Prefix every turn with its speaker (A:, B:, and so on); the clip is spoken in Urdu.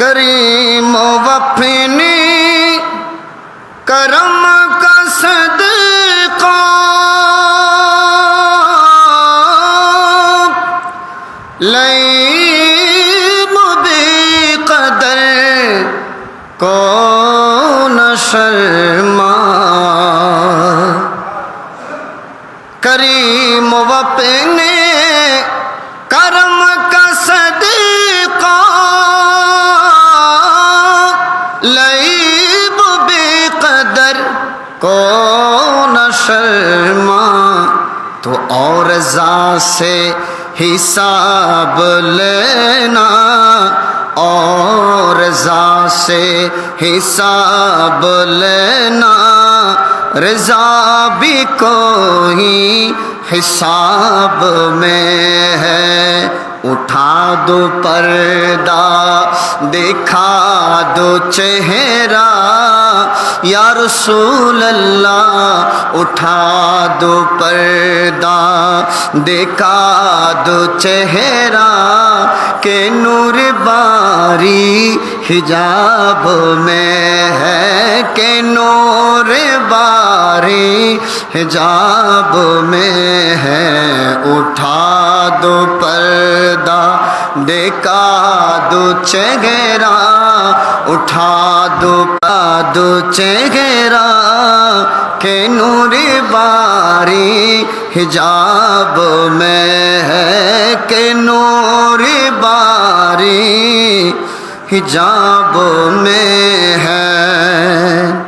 A: کریم و اپنی کرم کا صدقہ لئیم بے قدر کون شرما کریم و اپنے کرم کا صدقہ لئیم بے قدر کون شرما تو اور رضا سے حساب لینا اور رضا سے حساب لینا رضا بھی کوئی حساب میں ہے اٹھا دو پردہ دکھا دو چہرہ یا رسول اللہ اٹھا دو پردہ دکھا دو چہرہ کہ نور باری حجاب میں ہے کہ نور باری حجاب میں ہے اٹھا دو پردہ دکھا دو چہرہ اٹھا دو چہرہ کہ نور باری حجاب میں ہے کہ نور باری حجاب میں ہے